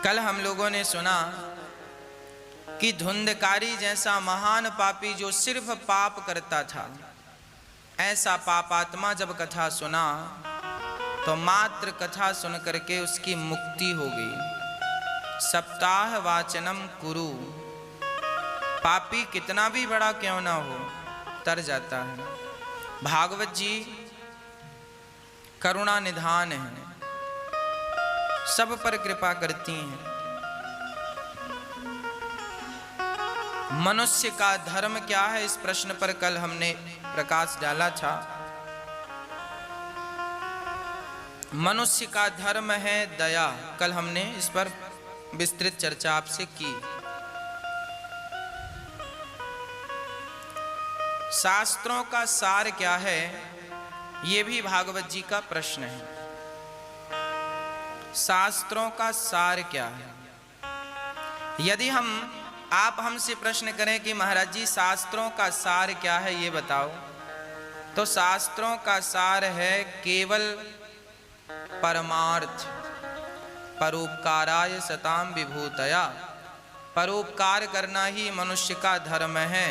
कल हम लोगों ने सुना कि धुंधकारी जैसा महान पापी जो सिर्फ पाप करता था, ऐसा पापात्मा जब कथा सुना तो मात्र कथा सुन करके उसकी मुक्ति हो गई। सप्ताह वाचनम कुरु, पापी कितना भी बड़ा क्यों ना हो तर जाता है। भागवत जी करुणा निधान है, सब पर कृपा करती हैं। मनुष्य का धर्म क्या है, इस प्रश्न पर कल हमने प्रकाश डाला था। मनुष्य का धर्म है दया, कल हमने इस पर विस्तृत चर्चा आपसे की। शास्त्रों का सार क्या है, ये भी भागवत जी का प्रश्न है। शास्त्रों का सार क्या है? यदि आप हमसे प्रश्न करें कि महाराज जी शास्त्रों का सार क्या है ये बताओ, तो शास्त्रों का सार है केवल परमार्थ, परोपकाराय सताम विभूतया। परोपकार करना ही मनुष्य का धर्म है,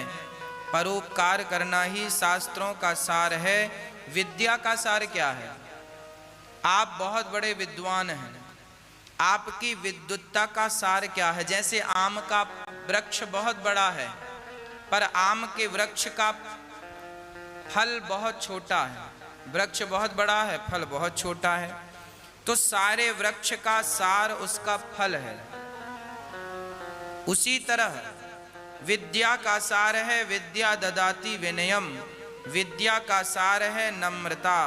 परोपकार करना ही शास्त्रों का सार है। विद्या का सार क्या है? आप बहुत बड़े विद्वान हैं, आपकी विद्वत्ता का सार क्या है? जैसे आम का वृक्ष बहुत बड़ा है पर आम के वृक्ष का फल बहुत छोटा है। वृक्ष बहुत बड़ा है, फल बहुत छोटा है, तो सारे वृक्ष का सार उसका फल है। उसी तरह विद्या का सार है विद्या ददाति विनयम, विद्या का सार है नम्रता।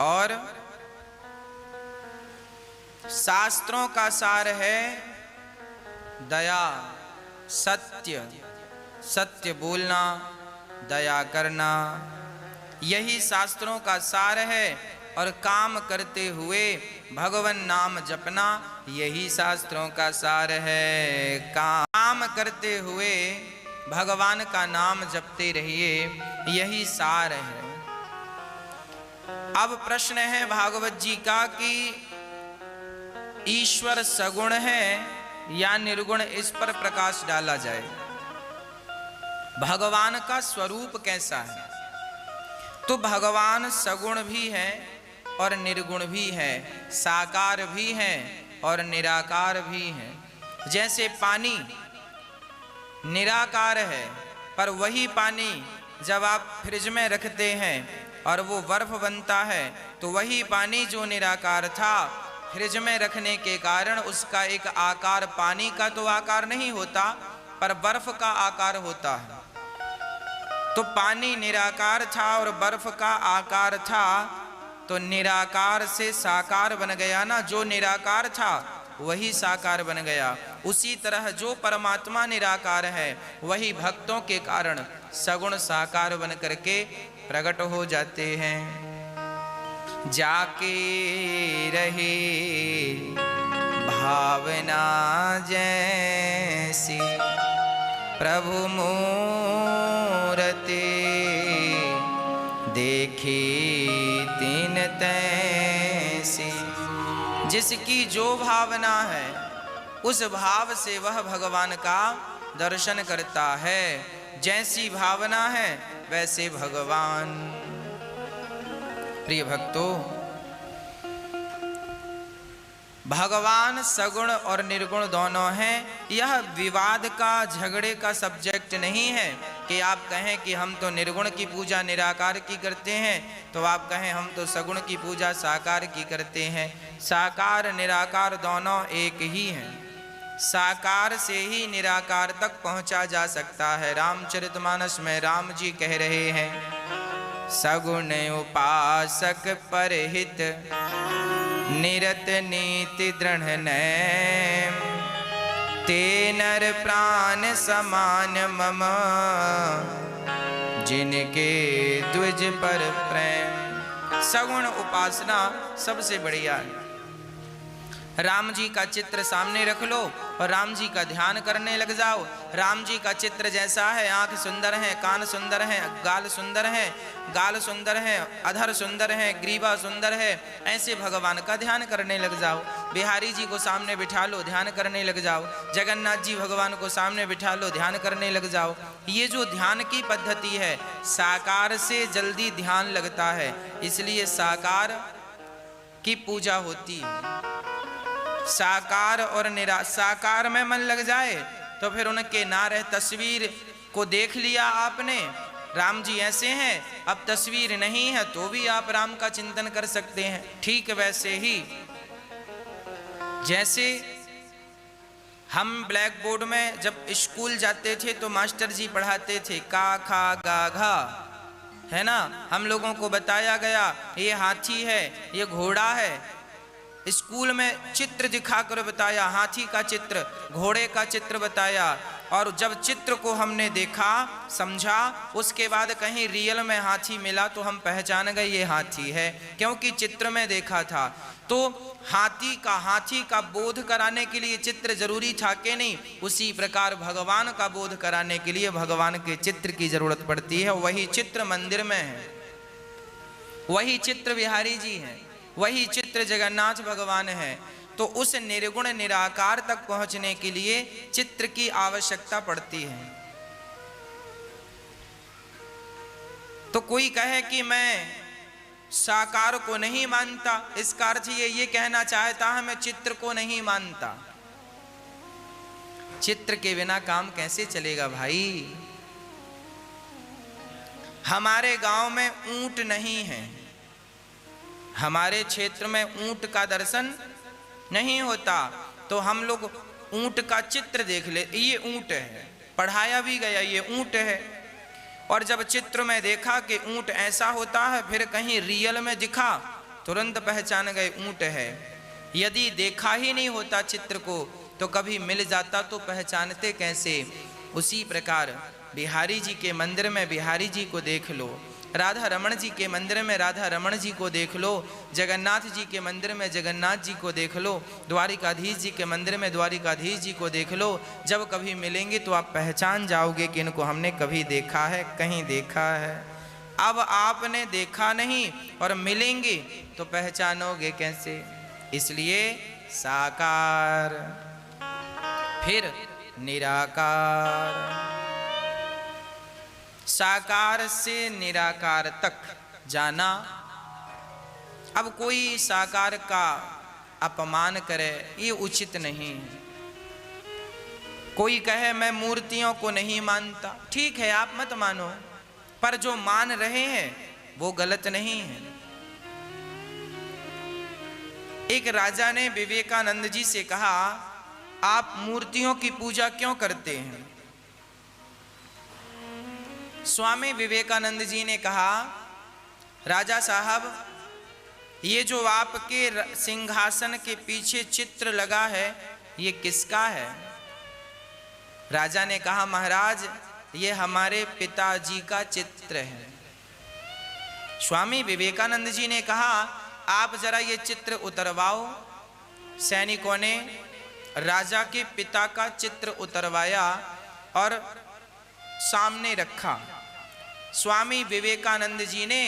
और शास्त्रों का सार है दया, सत्य, सत्य बोलना, दया करना, यही शास्त्रों का सार है। और काम करते हुए भगवान नाम जपना, यही शास्त्रों का सार है। काम करते हुए भगवान का नाम जपते रहिए, यही सार है। अब प्रश्न है भागवत जी का कि ईश्वर सगुण है या निर्गुण, इस पर प्रकाश डाला जाए। भगवान का स्वरूप कैसा है? तो भगवान सगुण भी है और निर्गुण भी है, साकार भी है और निराकार भी है। जैसे पानी निराकार है, पर वही पानी जब आप फ्रिज में रखते हैं और वो बर्फ बनता है, तो वही पानी जो निराकार था फ्रिज में रखने के कारण उसका एक आकार, पानी का तो आकार नहीं होता पर बर्फ का आकार होता है। तो पानी निराकार था और बर्फ का आकार था, तो निराकार से साकार बन गया ना। जो निराकार था वही साकार बन गया। उसी तरह जो परमात्मा निराकार है वही भक्तों के कारण सगुण साकार बन करके प्रकट हो जाते हैं। जाके रहे भावना जैसी प्रभु मूरते, देखी तीन तैसी। जिसकी जो भावना है उस भाव से वह भगवान का दर्शन करता है। जैसी भावना है वैसे भगवान। प्रिय भक्तों, भगवान सगुण और निर्गुण दोनों हैं। यह विवाद का, झगड़े का सब्जेक्ट नहीं है कि आप कहें कि हम तो निर्गुण की पूजा निराकार की करते हैं, तो आप कहें हम तो सगुण की पूजा साकार की करते हैं। साकार निराकार दोनों एक ही हैं। साकार से ही निराकार तक पहुंचा जा सकता है। रामचरितमानस में राम जी कह रहे हैं, सगुण उपासक परहित निरत नीति दृढ़ नैम, ते नर प्राण समान मम, जिनके द्विज पर प्रेम। सगुण उपासना सबसे बढ़िया है। राम जी का चित्र सामने रख लो और राम जी का ध्यान करने लग जाओ। राम जी का चित्र जैसा है, आंख सुंदर है, कान सुंदर है, गाल सुंदर है, अधर सुंदर है, ग्रीवा सुंदर है, ऐसे भगवान का ध्यान करने लग जाओ। बिहारी जी को सामने बिठा लो, ध्यान करने लग जाओ। जगन्नाथ जी भगवान को सामने बिठा लो, ध्यान करने लग जाओ। ये जो ध्यान की पद्धति है, साकार से जल्दी ध्यान लगता है, इसलिए साकार की पूजा होती है। साकार और साकार में मन लग जाए तो फिर उनके ना रहे। तस्वीर को देख लिया आपने, राम जी ऐसे हैं, अब तस्वीर नहीं है तो भी आप राम का चिंतन कर सकते हैं। ठीक वैसे ही जैसे हम ब्लैक बोर्ड में जब स्कूल जाते थे तो मास्टर जी पढ़ाते थे का खा गा घा, है ना, हम लोगों को बताया गया ये हाथी है, ये घोड़ा है। स्कूल में चित्र दिखाकर बताया, हाथी का चित्र, घोड़े का चित्र बताया, और जब चित्र को हमने देखा समझा, उसके बाद कहीं रियल में हाथी मिला तो हम पहचान गए ये हाथी है, क्योंकि चित्र में देखा था। तो हाथी का बोध कराने के लिए चित्र जरूरी था कि नहीं? उसी प्रकार भगवान का बोध कराने के लिए भगवान के चित्र की जरूरत पड़ती है। वही चित्र मंदिर में है, वही चित्र बिहारी जी हैं, वही चित्र जगन्नाथ भगवान है। तो उस निर्गुण निराकार तक पहुंचने के लिए चित्र की आवश्यकता पड़ती है। तो कोई कहे कि मैं साकार को नहीं मानता, इसका अर्थ ये कहना चाहता है मैं चित्र को नहीं मानता। चित्र के बिना काम कैसे चलेगा भाई? हमारे गांव में ऊंट नहीं है, हमारे क्षेत्र में ऊंट का दर्शन नहीं होता, तो हम लोग ऊंट का चित्र देख ले, ये ऊंट है, पढ़ाया भी गया ये ऊंट है। और जब चित्र में देखा कि ऊंट ऐसा होता है, फिर कहीं रियल में दिखा, तुरंत पहचान गए ऊंट है। यदि देखा ही नहीं होता चित्र को तो कभी मिल जाता तो पहचानते कैसे? उसी प्रकार बिहारी जी के मंदिर में बिहारी जी को देख लो, राधा रमण जी के मंदिर में राधा रमण जी को देख लो, जगन्नाथ जी के मंदिर में जगन्नाथ जी को देख लो, द्वारिकाधीश जी के मंदिर में द्वारिकाधीश जी को देख लो। जब कभी मिलेंगे तो आप पहचान जाओगे कि इनको हमने कभी देखा है, कहीं देखा है। अब आपने देखा नहीं और मिलेंगे तो पहचानोगे कैसे? इसलिए साकार फिर निराकार, साकार से निराकार तक जाना। अब कोई साकार का अपमान करे ये उचित नहीं है। कोई कहे मैं मूर्तियों को नहीं मानता, ठीक है आप मत मानो, पर जो मान रहे हैं वो गलत नहीं है। एक राजा ने विवेकानंद जी से कहा आप मूर्तियों की पूजा क्यों करते हैं? स्वामी विवेकानंद जी ने कहा राजा साहब, ये जो आपके सिंहासन के पीछे चित्र लगा है ये किसका है? राजा ने कहा महाराज ये हमारे पिताजी का चित्र है। स्वामी विवेकानंद जी ने कहा आप जरा ये चित्र उतरवाओ। सैनिकों ने राजा के पिता का चित्र उतरवाया और सामने रखा। स्वामी विवेकानंद जी ने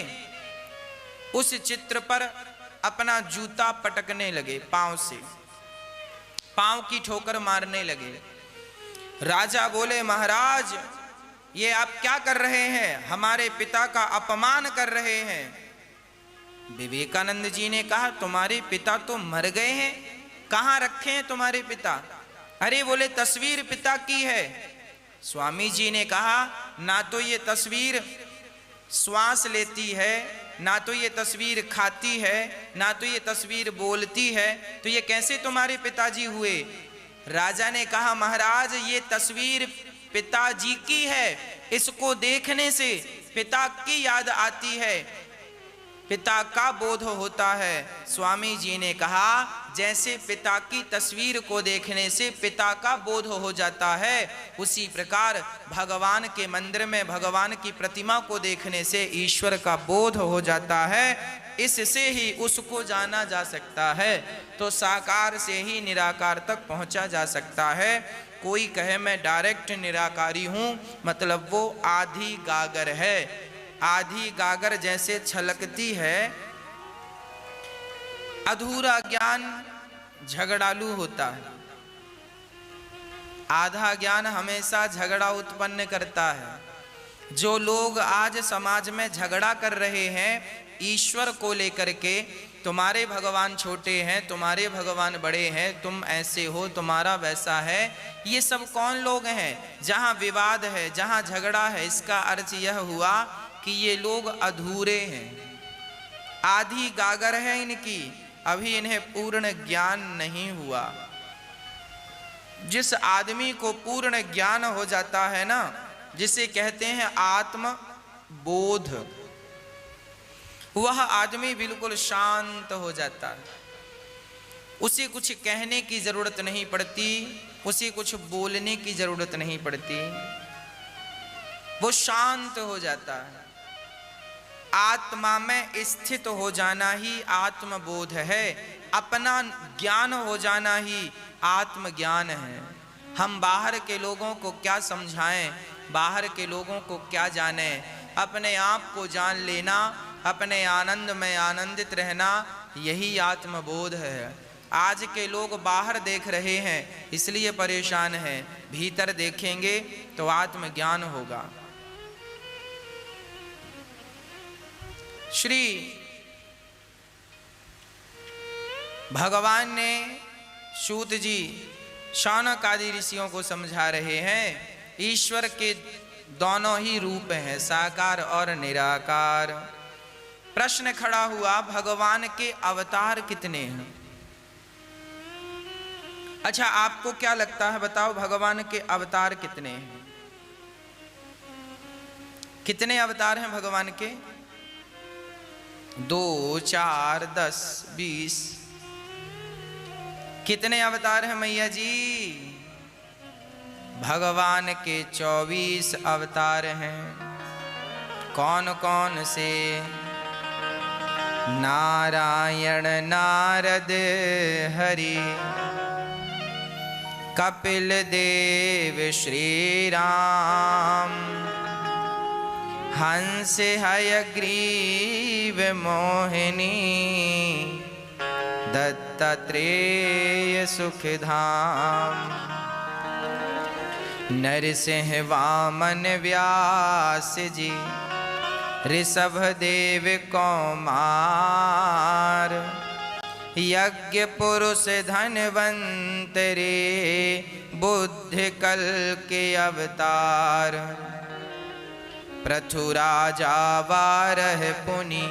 उस चित्र पर अपना जूता पटकने लगे, पांव से पांव की ठोकर मारने लगे। राजा बोले महाराज ये आप क्या कर रहे हैं? हमारे पिता का अपमान कर रहे हैं। विवेकानंद जी ने कहा तुम्हारे पिता तो मर गए हैं, कहाँ रखे हैं तुम्हारे पिता? अरे बोले तस्वीर पिता की है। स्वामी जी ने कहा ना तो ये तस्वीर श्वास लेती है, ना तो ये तस्वीर खाती है, ना तो ये तस्वीर बोलती है, तो ये कैसे तुम्हारे पिताजी हुए? राजा ने कहा महाराज ये तस्वीर पिताजी की है, इसको देखने से पिता की याद आती है, पिता का बोध होता है। स्वामी जी ने कहा जैसे पिता की तस्वीर को देखने से पिता का बोध हो जाता है, उसी प्रकार भगवान के मंदिर में भगवान की प्रतिमा को देखने से ईश्वर का बोध हो जाता है। इससे ही उसको जाना जा सकता है। तो साकार से ही निराकार तक पहुंचा जा सकता है। कोई कहे मैं डायरेक्ट निराकारी हूं, मतलब वो आधी गागर है। आधी गागर जैसे छलकती है, अधूरा ज्ञान झगड़ालू होता है। आधा ज्ञान हमेशा झगड़ा उत्पन्न करता है। जो लोग आज समाज में झगड़ा कर रहे हैं ईश्वर को लेकर के, तुम्हारे भगवान छोटे हैं, तुम्हारे भगवान बड़े हैं, तुम ऐसे हो, तुम्हारा वैसा है, ये सब कौन लोग हैं? जहाँ विवाद है, जहाँ झगड़ा है, इसका अर्थ यह हुआ कि ये लोग अधूरे हैं, आधी गागर है इनकी, अभी इन्हें पूर्ण ज्ञान नहीं हुआ। जिस आदमी को पूर्ण ज्ञान हो जाता है ना, जिसे कहते हैं आत्म बोध, वह आदमी बिल्कुल शांत हो जाता है। उसे कुछ कहने की जरूरत नहीं पड़ती, उसे कुछ बोलने की जरूरत नहीं पड़ती, वो शांत हो जाता है। आत्मा में स्थित हो जाना ही आत्मबोध है, अपना ज्ञान हो जाना ही आत्मज्ञान है। हम बाहर के लोगों को क्या समझाएं, बाहर के लोगों को क्या जाने, अपने आप को जान लेना, अपने आनंद में आनंदित रहना, यही आत्मबोध है। आज के लोग बाहर देख रहे हैं इसलिए परेशान हैं, भीतर देखेंगे तो आत्मज्ञान होगा। श्री भगवान ने सूत जी शौनक आदि ऋषियों को समझा रहे हैं, ईश्वर के दोनों ही रूप हैं, साकार और निराकार। प्रश्न खड़ा हुआ, भगवान के अवतार कितने हैं? अच्छा, आपको क्या लगता है, बताओ भगवान के अवतार कितने हैं? कितने अवतार हैं भगवान के? 2, 4, 10, 20? कितने अवतार हैं मैया जी? भगवान के 24 अवतार हैं। कौन कौन से? नारायण, नारद, हरि, कपिल देव, श्री राम, हंस, हयग्रीव, मोहिनी, दत्तात्रेय, सुखधाम, नरसिंह, वामन, व्यास जी, ऋषभ देव, कौमार, यज्ञ पुरुष, धनवंतरे, बुद्ध कल के अवतार, पृथु राजा, वारह पुनि,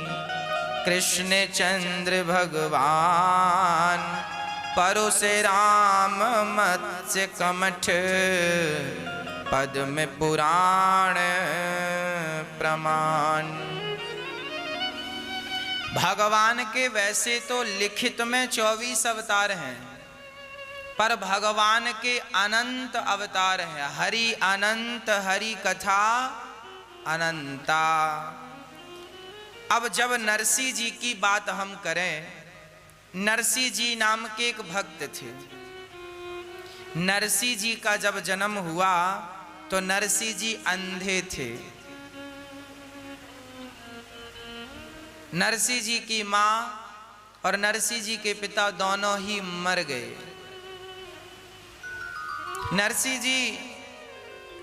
कृष्ण चंद्र भगवान, परशुराम, मत्स्य कमठ, पद्म पुराण प्रमाण। भगवान के वैसे तो लिखित में 24 अवतार हैं, पर भगवान के अनंत अवतार हैं। हरि अनंत, हरि कथा अनंता। अब जब नरसिंह जी की बात हम करें, नरसिंह जी नाम के एक भक्त थे। नरसिंह जी का जब जन्म हुआ तो नरसिंह जी अंधे थे। नरसिंह जी की माँ और नरसिंह जी के पिता दोनों ही मर गए। नरसिंह जी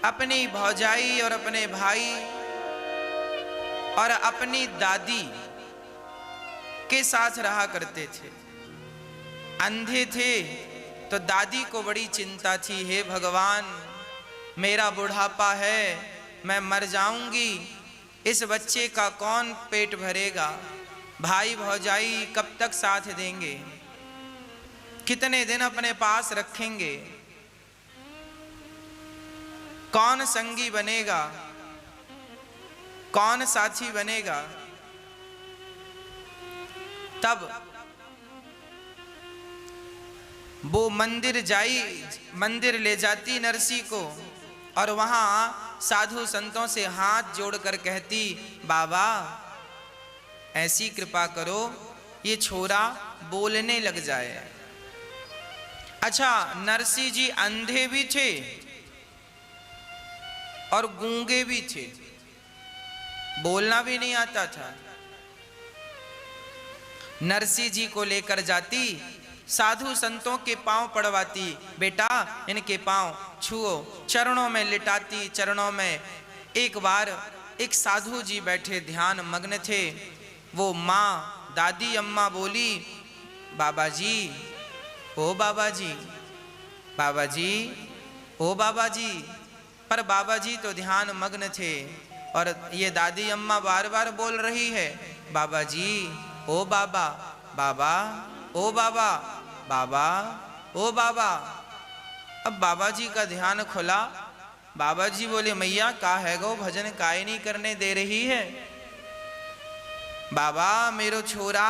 अपनी भौजाई और अपने भाई और अपनी दादी के साथ रहा करते थे। अंधे थे तो दादी को बड़ी चिंता थी, हे भगवान, मेरा बुढ़ापा है, मैं मर जाऊंगी, इस बच्चे का कौन पेट भरेगा? भाई भौजाई कब तक साथ देंगे? कितने दिन अपने पास रखेंगे? कौन संगी बनेगा? कौन साथी बनेगा? तब वो मंदिर ले जाती नरसिंह को और वहां साधु संतों से हाथ जोड़कर कहती, बाबा ऐसी कृपा करो ये छोरा बोलने लग जाए। अच्छा, नरसिंह जी अंधे भी थे और गूंगे भी थे, बोलना भी नहीं आता था। नरसिंह जी को लेकर जाती साधु संतों के पांव पड़वाती, बेटा इनके पांव छुओ, चरणों में लिटाती, चरणों में। एक बार एक साधु जी बैठे ध्यान मग्न थे, वो माँ दादी अम्मा बोली, बाबा जी, ओ बाबा जी, बाबा जी, ओ बाबा जी। पर बाबा जी तो ध्यान मग्न थे और ये दादी अम्मा बार बार बोल रही है, बाबा जी, ओ बाबा, बाबा, ओ बाबा, बाबा, ओ बाबा। अब बाबा जी का ध्यान खुला, बाबा जी बोले, मैया का है गो, भजन काहे नहीं करने दे रही है? बाबा मेरो छोरा,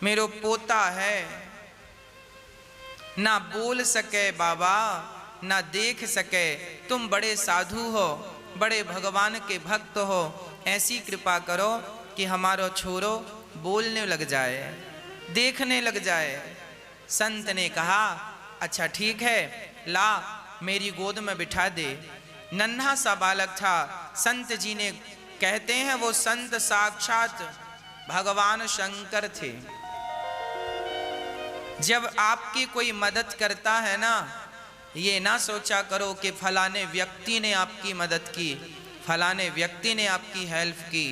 मेरो पोता है, ना बोल सके बाबा, ना देख सके। तुम बड़े साधु हो, बड़े भगवान के भक्त हो, ऐसी कृपा करो कि हमारो छोरो बोलने लग जाए, देखने लग जाए। संत ने कहा, अच्छा ठीक है, ला मेरी गोद में बिठा दे। नन्हा सा बालक था। संत जी ने, कहते हैं वो संत साक्षात भगवान शंकर थे। जब आपकी कोई मदद करता है ना, ये ना सोचा करो कि फलाने व्यक्ति ने आपकी मदद की, फलाने व्यक्ति ने आपकी हेल्प की।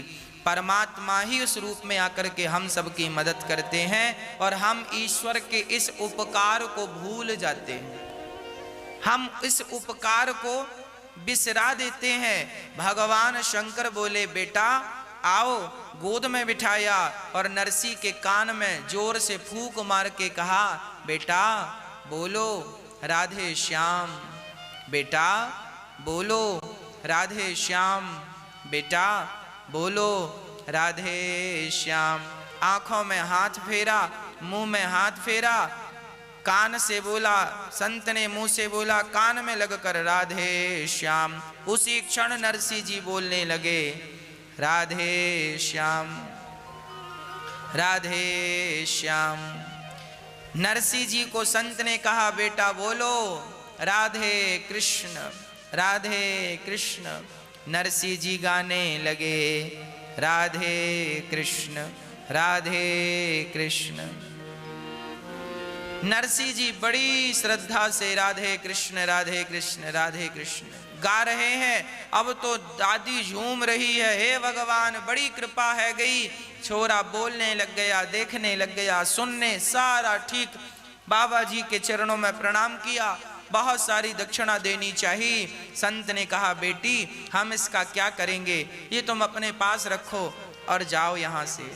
परमात्मा ही उस रूप में आकर के हम सबकी मदद करते हैं और हम ईश्वर के इस उपकार को भूल जाते हैं, हम इस उपकार को बिसरा देते हैं। भगवान शंकर बोले, बेटा आओ, गोद में बिठाया और नरसी के कान में जोर से फूंक मार के कहा, बेटा बोलो राधे श्याम, बेटा बोलो राधे श्याम, बेटा बोलो राधे श्याम। आंखों में हाथ फेरा, मुंह में हाथ फेरा, कान से बोला, संत ने मुंह से बोला, कान में लगकर राधे श्याम। उसी क्षण नरसी जी बोलने लगे, राधे श्याम, राधे श्याम। नरसी जी को संत ने कहा, बेटा बोलो राधे कृष्ण, राधे कृष्ण। नरसी जी गाने लगे, राधे कृष्ण, राधे कृष्ण। नरसी जी बड़ी श्रद्धा से राधे कृष्ण, राधे कृष्ण, राधे कृष्ण गा रहे हैं। अब तो दादी झूम रही है, हे भगवान बड़ी कृपा है गई, छोरा बोलने लग गया, देखने लग गया, सुनने सारा ठीक। बाबा जी के चरणों में प्रणाम किया, बहुत सारी दक्षिणा देनी चाहिए। संत ने कहा, बेटी हम इसका क्या करेंगे, ये तुम अपने पास रखो और जाओ यहाँ से।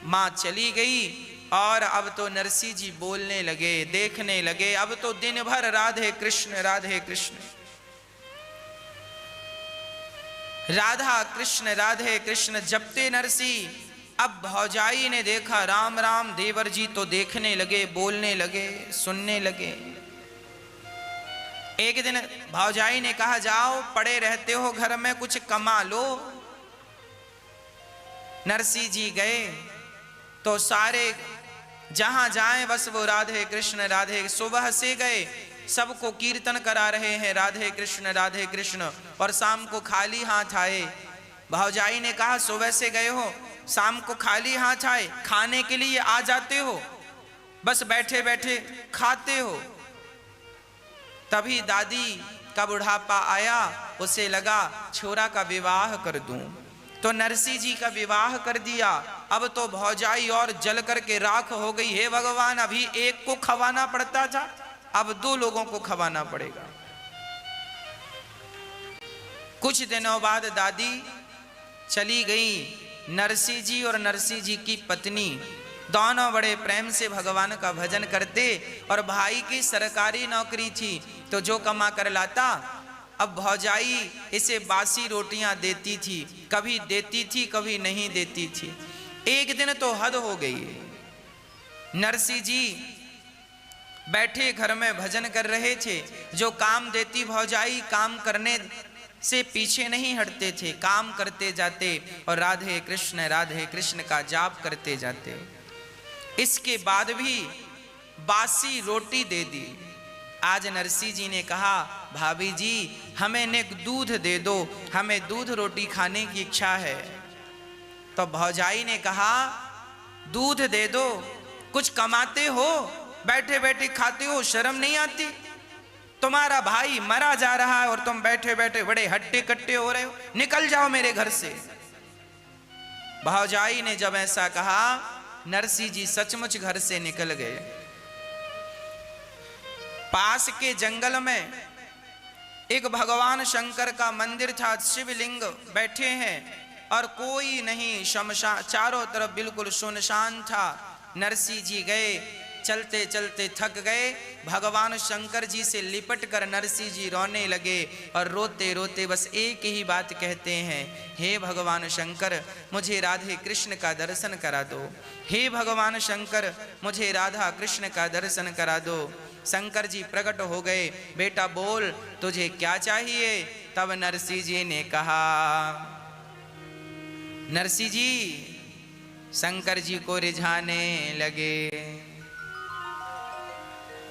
माँ चली गई और अब तो नरसी जी बोलने लगे, देखने लगे। अब तो दिन भर राधे कृष्ण, राधे कृष्ण, राधा कृष्ण, राधे कृष्ण जपते नरसी। अब भौजाई ने देखा, राम राम, देवर जी तो देखने लगे, बोलने लगे, सुनने लगे। एक दिन भौजाई ने कहा, जाओ पड़े रहते हो घर में, कुछ कमा लो। नरसी जी गए तो सारे जहां जाएं बस वो राधे कृष्ण, राधे। सुबह से गए, सबको कीर्तन करा रहे हैं, राधे कृष्ण, राधे कृष्ण, और शाम को खाली हाथ आए। भौजाई ने कहा, सुबह से गए हो, शाम को खाली हाथ आए, खाने के लिए आ जाते हो, बस बैठे बैठे खाते हो। तभी दादी का बुढ़ापा आया, उसे लगा छोरा का विवाह कर दूं, तो नरसी जी का विवाह कर दिया। अब तो भौजाई और जल करके राख हो गई। हे भगवान, अभी एक को खवाना पड़ता था, अब 2 लोगों को खवाना पड़ेगा। कुछ दिनों बाद दादी चली गई। नरसी जी और नरसी जी की पत्नी दोनों बड़े प्रेम से भगवान का भजन करते, और भाई की सरकारी नौकरी थी तो जो कमा कर लाता। अब भौजाई इसे बासी रोटियां देती थी, कभी देती थी कभी नहीं देती थी। एक दिन तो हद हो गई, नरसी जी बैठे घर में भजन कर रहे थे। जो काम देती भौजाई, काम करने से पीछे नहीं हटते थे, काम करते जाते और राधे कृष्ण का जाप करते जाते। इसके बाद भी बासी रोटी दे दी। आज नरसी जी ने कहा, भाभी जी हमें नेक दूध दे दो, हमें दूध रोटी खाने की इच्छा है। तो भौजाई ने कहा, दूध दे दो, कुछ कमाते हो, बैठे बैठे खाते हो, शर्म नहीं आती? तुम्हारा भाई मरा जा रहा है और तुम बैठे बैठे बड़े हट्टे कट्टे हो रहे हो, निकल जाओ मेरे घर से। भौजाई ने जब ऐसा कहा, नरसिंह जी सचमुच घर से निकल गए। पास के जंगल में एक भगवान शंकर का मंदिर था, शिवलिंग बैठे हैं और कोई नहीं, शमशान, चारों तरफ बिल्कुल सुनसान था। नरसिंह जी गए, चलते चलते थक गए, भगवान शंकर जी से लिपट कर नरसिंह जी रोने लगे और रोते रोते बस एक ही बात कहते हैं, हे भगवान शंकर मुझे राधे कृष्ण का दर्शन करा दो, हे भगवान शंकर मुझे राधा कृष्ण का दर्शन करा दो। शंकर जी प्रकट हो गए, बेटा बोल तुझे क्या चाहिए? तब नरसिंह जी ने कहा, नरसिंह जी शंकर जी को रिझाने लगे,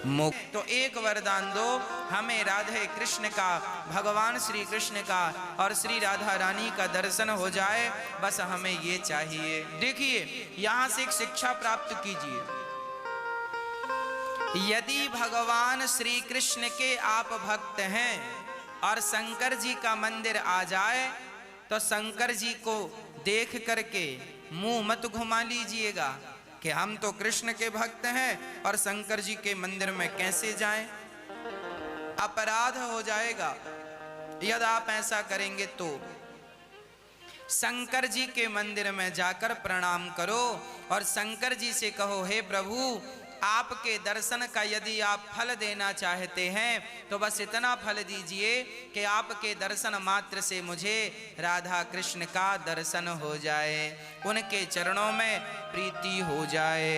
मुक्त तो एक वरदान दो हमें, राधे कृष्ण का, भगवान श्री कृष्ण का और श्री राधा रानी का दर्शन हो जाए, बस हमें ये चाहिए। देखिए यहां से एक शिक्षा प्राप्त कीजिए, यदि भगवान श्री कृष्ण के आप भक्त हैं और शंकर जी का मंदिर आ जाए तो शंकर जी को देख करके मुंह मत घुमा लीजिएगा कि हम तो कृष्ण के भक्त हैं और शंकर जी के मंदिर में कैसे जाएं, अपराध हो जाएगा। यदि आप ऐसा करेंगे तो शंकर जी के मंदिर में जाकर प्रणाम करो और शंकर जी से कहो, हे प्रभु आपके दर्शन का यदि आप फल देना चाहते हैं तो बस इतना फल दीजिए कि आपके दर्शन मात्र से मुझे राधा कृष्ण का दर्शन हो जाए, उनके चरणों में प्रीति हो जाए।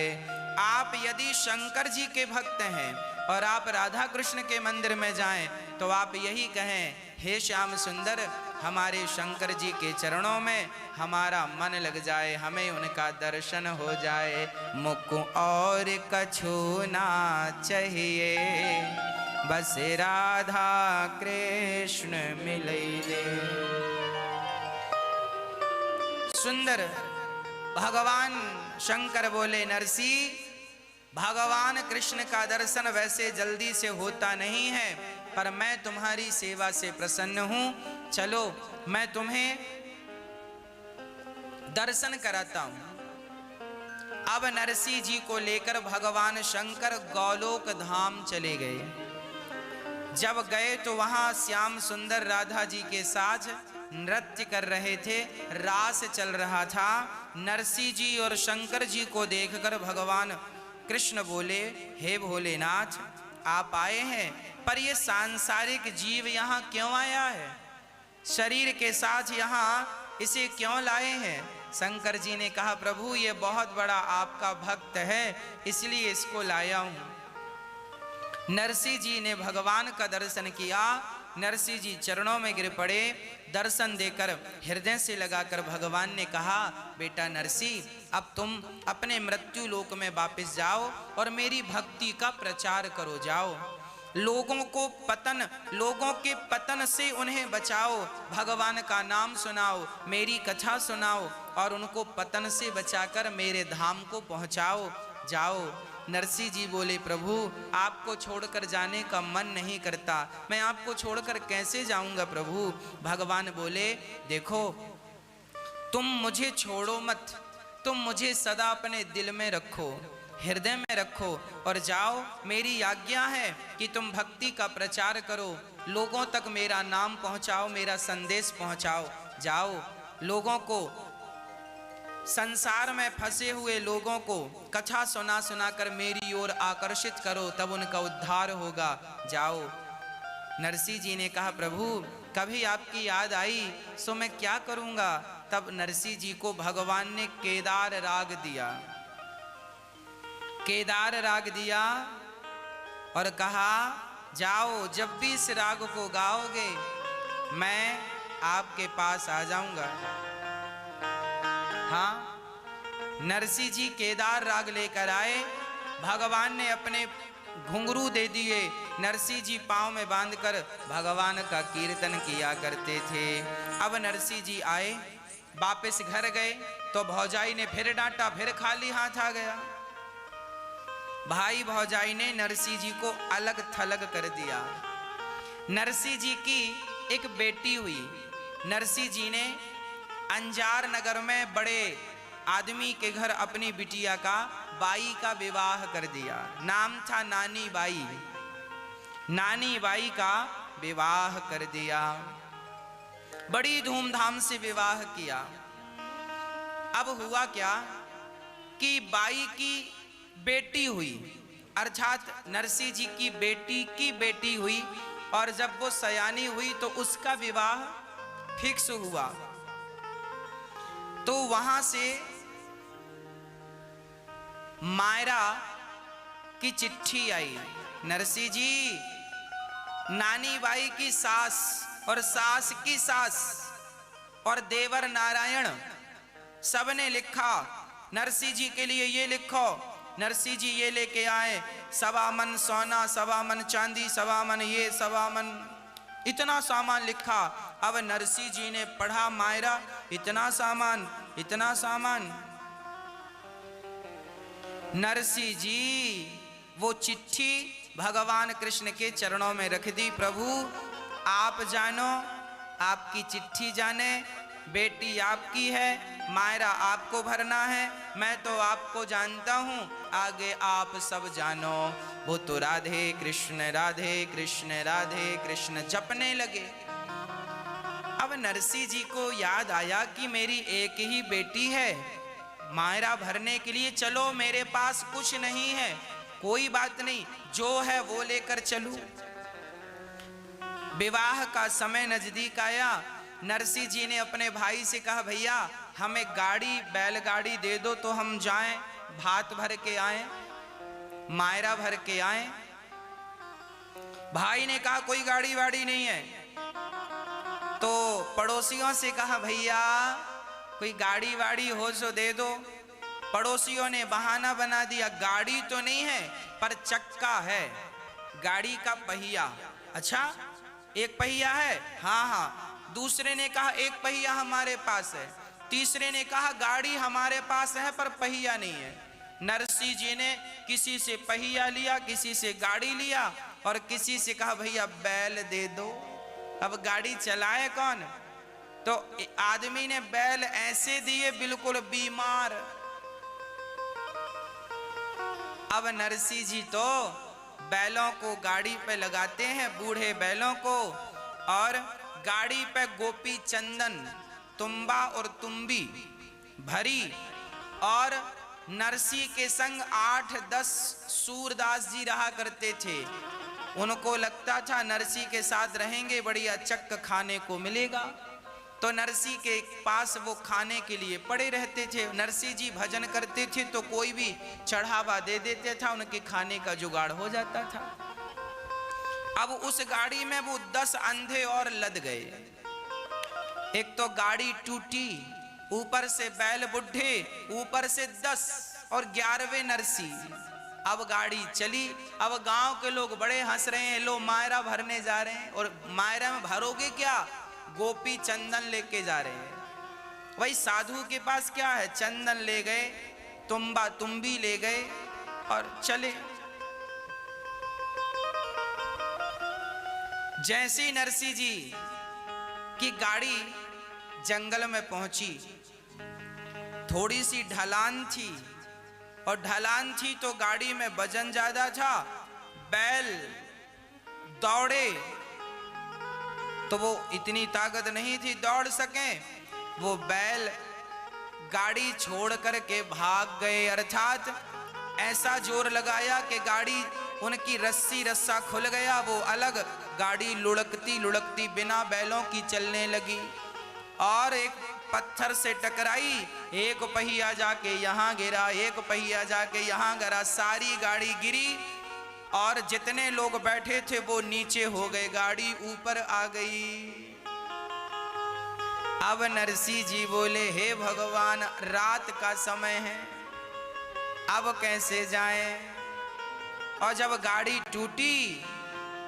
आप यदि शंकर जी के भक्त हैं और आप राधा कृष्ण के मंदिर में जाएं तो आप यही कहें, हे श्याम सुंदर हमारे शंकर जी के चरणों में हमारा मन लग जाए, हमें उनका दर्शन हो जाए, मुख और कछु ना चाहिए, बस राधा कृष्ण मिले दे। सुंदर भगवान शंकर बोले, नरसिंह भगवान कृष्ण का दर्शन वैसे जल्दी से होता नहीं है, पर मैं तुम्हारी सेवा से प्रसन्न हूं, चलो मैं तुम्हें दर्शन कराता हूं। अब नरसिंह जी को लेकर भगवान शंकर गौलोक धाम चले गए। जब गए तो वहां श्याम सुंदर राधा जी के साथ नृत्य कर रहे थे, रास चल रहा था। नरसिंह जी और शंकर जी को देखकर भगवान कृष्ण बोले, हे भोलेनाथ आप आए हैं, पर ये सांसारिक जीव यहाँ क्यों आया है? शरीर के साथ यहाँ इसे क्यों लाए हैं? शंकर जी ने कहा, प्रभु ये बहुत बड़ा आपका भक्त है इसलिए इसको लाया हूं। नरसिंह जी ने भगवान का दर्शन किया, नरसिंह जी चरणों में गिर पड़े, दर्शन देकर हृदय से लगाकर भगवान ने कहा, बेटा नरसिंह अब तुम अपने मृत्यु लोक में वापस जाओ और मेरी भक्ति का प्रचार करो, जाओ लोगों के पतन से उन्हें बचाओ, भगवान का नाम सुनाओ, मेरी कथा सुनाओ और उनको पतन से बचाकर मेरे धाम को पहुंचाओ, जाओ। नरसिंह जी बोले, प्रभु आपको छोड़कर जाने का मन नहीं करता, मैं आपको छोड़कर कैसे जाऊंगा प्रभु? भगवान बोले, देखो तुम मुझे छोड़ो मत, तुम मुझे सदा अपने दिल में रखो, हृदय में रखो और जाओ, मेरी आज्ञा है कि तुम भक्ति का प्रचार करो, लोगों तक मेरा नाम पहुंचाओ, मेरा संदेश पहुंचाओ, जाओ लोगों को, संसार में फंसे हुए लोगों को कथा सुना सुना कर मेरी ओर आकर्षित करो, तब उनका उद्धार होगा, जाओ। नरसिंह जी ने कहा, प्रभु कभी आपकी याद आई सो मैं क्या करूंगा? तब नरसिंह जी को भगवान ने केदार राग दिया, केदार राग दिया और कहा, जाओ जब भी इस राग को गाओगे मैं आपके पास आ जाऊंगा। हाँ, नरसिंह जी केदार राग लेकर आए, भगवान ने अपने घुंघरू दे दिए, नरसिंह जी पांव में बांधकर भगवान का कीर्तन किया करते थे। अब नरसिंह जी आए, वापस घर गए तो भौजाई ने फिर डांटा, फिर खाली हाथ आ गया। भाई भौजाई ने नरसिंह जी को अलग थलग कर दिया। नरसिंह जी की एक बेटी हुई। नरसिंह जी ने अंजार नगर में बड़े आदमी के घर अपनी बिटिया का बाई का विवाह कर दिया। नाम था नानी बाई। नानी बाई का विवाह कर दिया, बड़ी धूमधाम से विवाह किया। अब हुआ क्या कि बाई की बेटी हुई, अर्थात नरसिंह जी की बेटी हुई, और जब वो सयानी हुई तो उसका विवाह फिक्स हुआ। तो वहां से मायरा की चिट्ठी आई। नरसिंह जी, नानी बाई की सास और सास की सास और देवर नारायण सबने लिखा, नरसिंह जी के लिए ये लिखो। नरसिंह जी ये लेके आए 1.25 मन सोना, 1.25 मन चांदी, 1.25 मन ये, 1.25 मन, इतना सामान लिखा। अब नरसिंह जी ने पढ़ा, मायरा इतना सामान, इतना सामान। नरसिंह जी वो चिट्ठी भगवान कृष्ण के चरणों में रख दी। प्रभु आप जानो, आपकी चिट्ठी जाने, बेटी आपकी है, मायरा आपको भरना है, मैं तो आपको जानता हूँ, आगे आप सब जानो। वो तो राधे कृष्ण राधे कृष्ण राधे कृष्ण जपने लगे। अब नरसिंह जी को याद आया कि मेरी एक ही बेटी है, मायरा भरने के लिए चलो, मेरे पास कुछ नहीं है, कोई बात नहीं, जो है वो लेकर चलूं। विवाह का समय नजदीक आया। नरसिंह जी ने अपने भाई से कहा, भैया हमें गाड़ी, बैलगाड़ी दे दो तो हम जाएं, भात भर के आए, मायरा भर के आए। भाई ने कहा कोई गाड़ी वाड़ी नहीं है। तो पड़ोसियों से कहा, भैया कोई गाड़ी वाड़ी हो तो दे दो। पड़ोसियों ने बहाना बना दिया, गाड़ी तो नहीं है पर चक्का है, गाड़ी का पहिया। अच्छा, एक पहिया है? हाँ हाँ। दूसरे ने कहा एक पहिया हमारे पास है। तीसरे ने कहा गाड़ी हमारे पास है पर पहिया नहीं है। नरसिंह जी ने किसी से पहिया लिया, किसी से गाड़ी लिया, और किसी से कहा भैया बैल दे दो। अब गाड़ी चलाए कौन? तो आदमी ने बैल ऐसे दिए बिल्कुल बीमार। अब नरसिंह जी तो बैलों को गाड़ी पे लगाते हैं, बूढ़े बैलों को, और गाड़ी पे गोपी चंदन, तुम्बा और तुम्बी भरी, और नरसिंह के संग 8-10 सूरदास जी रहा करते थे। उनको लगता था नरसिंह के साथ रहेंगे बढ़िया चक्क खाने को मिलेगा, तो नरसिंह के पास वो खाने के लिए पड़े रहते थे। नरसिंह जी भजन करते थे तो कोई भी चढ़ावा दे देते था, उनके खाने का जुगाड़ हो जाता था। अब उस गाड़ी में वो 10 अंधे और लद गए। एक तो गाड़ी टूटी, ऊपर से बैल बुढ़े, ऊपर से 10 और 11वें नरसिंह। अब गाड़ी चली। अब गांव के लोग बड़े हंस रहे हैं, लो मायरा भरने जा रहे हैं। और मायरा में भरोगे क्या? गोपी चंदन लेके जा रहे हैं। वही साधु के पास क्या है? चंदन ले गए, तुम्बा तुम्बी ले गए और चले। जैसे ही नरसिंह जी की गाड़ी जंगल में पहुंची, थोड़ी सी ढलान थी, और ढलान थी तो गाड़ी में वजन ज्यादा था। बैल दौड़े तो वो इतनी ताकत नहीं थी दौड़ सके। वो बैल गाड़ी छोड़ करके भाग गए, अर्थात ऐसा जोर लगाया कि गाड़ी, उनकी रस्सा खुल गया, वो अलग, गाड़ी लुढ़कती लुढ़कती बिना बैलों की चलने लगी, और एक पत्थर से टकराई। एक पहिया जाके यहाँ गिरा, एक पहिया जाके यहाँ गिरा, सारी गाड़ी गिरी, और जितने लोग बैठे थे वो नीचे हो गए, गाड़ी ऊपर आ गई। अब नरसिंह जी बोले, हे भगवान, रात का समय है, अब कैसे जाएं? और जब गाड़ी टूटी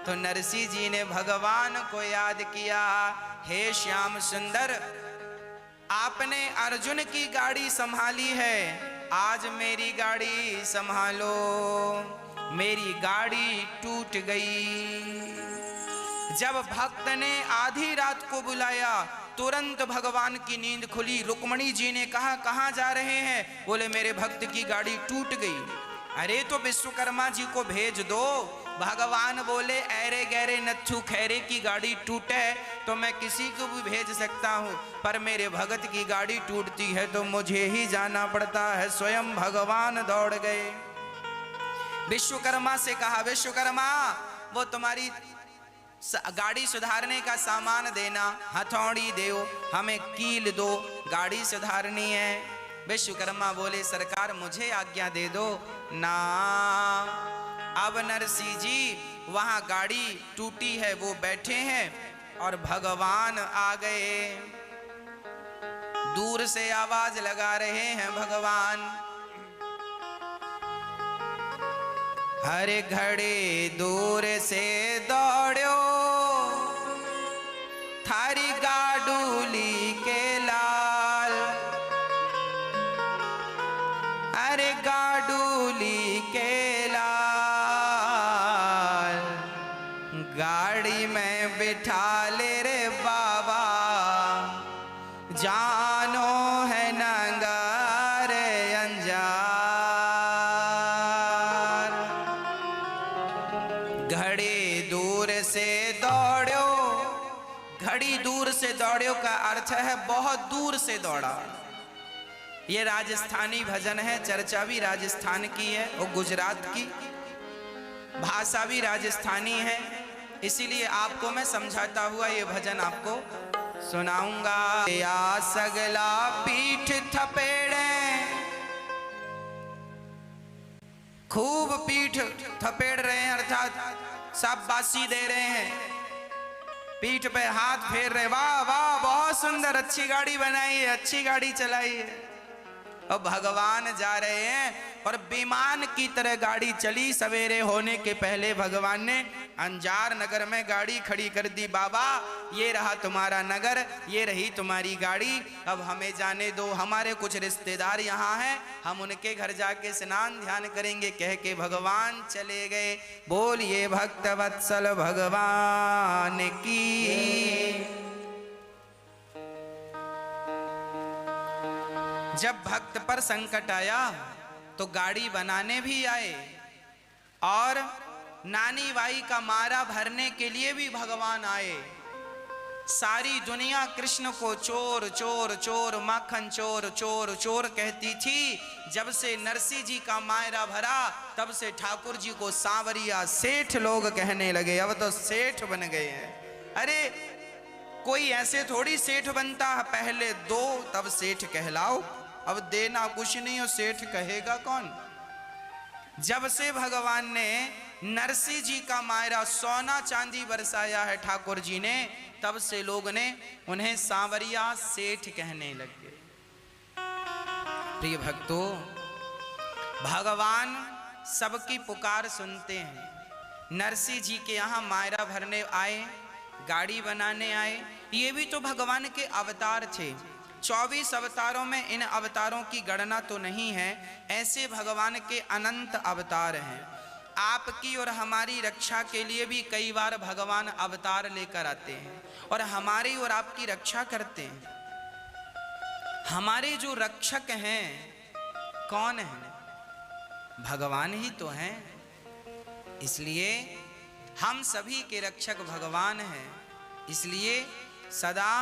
तो नरसिंह जी ने भगवान को याद किया, हे श्याम सुंदर, आपने अर्जुन की गाड़ी संभाली है, आज मेरी गाड़ी संभालो, मेरी गाड़ी टूट गई। जब भक्त ने आधी रात को बुलाया, तुरंत भगवान की नींद खुली। रुक्मणी जी ने कहा, कहाँ जा रहे हैं? बोले मेरे भक्त की गाड़ी टूट गई। अरे तो विश्वकर्मा जी को भेज दो। भगवान बोले, ऐरे गहरे नच्छू खैरे की गाड़ी टूटे तो मैं किसी को भी भेज सकता हूँ, पर मेरे भगत की गाड़ी टूटती है तो मुझे ही जाना पड़ता है। स्वयं भगवान दौड़ गए। विश्वकर्मा से कहा, विश्वकर्मा वो तुम्हारी गाड़ी सुधारने का सामान देना, हथौड़ी दो, हमें कील दो, गाड़ी सुधारनी है। विश्वकर्मा बोले, सरकार मुझे आज्ञा दे दो ना। अब नरसिंह जी वहां गाड़ी टूटी है, वो बैठे हैं और भगवान आ गए। दूर से आवाज लगा रहे हैं भगवान, हर घड़ी दूर से दौड़ो थारी गाडूली के लाल, अरे गाडूली के लाल, गाड़ी में बिठा ले रे बाबा, जानो है नंगार अंजार। घड़ी दूर से दौड़ो, घड़ी दूर से दौड़ो का अर्थ है बहुत दूर से दौड़ा। ये राजस्थानी भजन है, चर्चा भी राजस्थान की है और गुजरात की, भाषा भी राजस्थानी है, इसीलिए आपको मैं समझाता हुआ ये भजन आपको सुनाऊंगा। या सगला पीठ थपेड़े, खूब पीठ थपेड़ रहे हैं, अर्थात शाबाशी दे रहे हैं, पीठ पे हाथ फेर रहे, वाह वाह बहुत सुंदर, अच्छी गाड़ी बनाई है, अच्छी गाड़ी चलाई है। और भगवान जा रहे हैं और विमान की तरह गाड़ी चली। सवेरे होने के पहले भगवान ने अंजार नगर में गाड़ी खड़ी कर दी। बाबा ये रहा तुम्हारा नगर, ये रही तुम्हारी गाड़ी, अब हमें जाने दो, हमारे कुछ रिश्तेदार यहाँ हैं, हम उनके घर जाके स्नान ध्यान करेंगे। कह के भगवान चले गए। बोलिए भक्त वत्सल भगवान की। जब भक्त पर संकट आया तो गाड़ी बनाने भी आए और नानी बाई का मारा भरने के लिए भी भगवान आए। सारी दुनिया कृष्ण को चोर चोर चोर, माखन चोर चोर चोर कहती थी। जब से नरसिंह जी का मायरा भरा तब से ठाकुर जी को सांवरिया सेठ लोग कहने लगे। अब तो सेठ बन गए हैं। अरे कोई ऐसे थोड़ी सेठ बनता है, पहले दो तब सेठ कहलाओ, अब देना कुछ नहीं हो, सेठ कहेगा कौन। जब से भगवान ने नरसिंह जी का मायरा सोना चांदी बरसाया है ठाकुर जी ने, तब से लोग ने उन्हें सांवरिया सेठ कहने लगे। प्रिय भक्तों, भगवान सबकी पुकार सुनते हैं। नरसिंह जी के यहाँ मायरा भरने आए, गाड़ी बनाने आए, ये भी तो भगवान के अवतार थे। 24 अवतारों में इन अवतारों की गणना तो नहीं है, ऐसे भगवान के अनंत अवतार हैं। आपकी और हमारी रक्षा के लिए भी कई बार भगवान अवतार लेकर आते हैं और हमारी और आपकी रक्षा करते हैं। हमारे जो रक्षक हैं कौन हैं? भगवान ही तो हैं। इसलिए हम सभी के रक्षक भगवान हैं। इसलिए सदा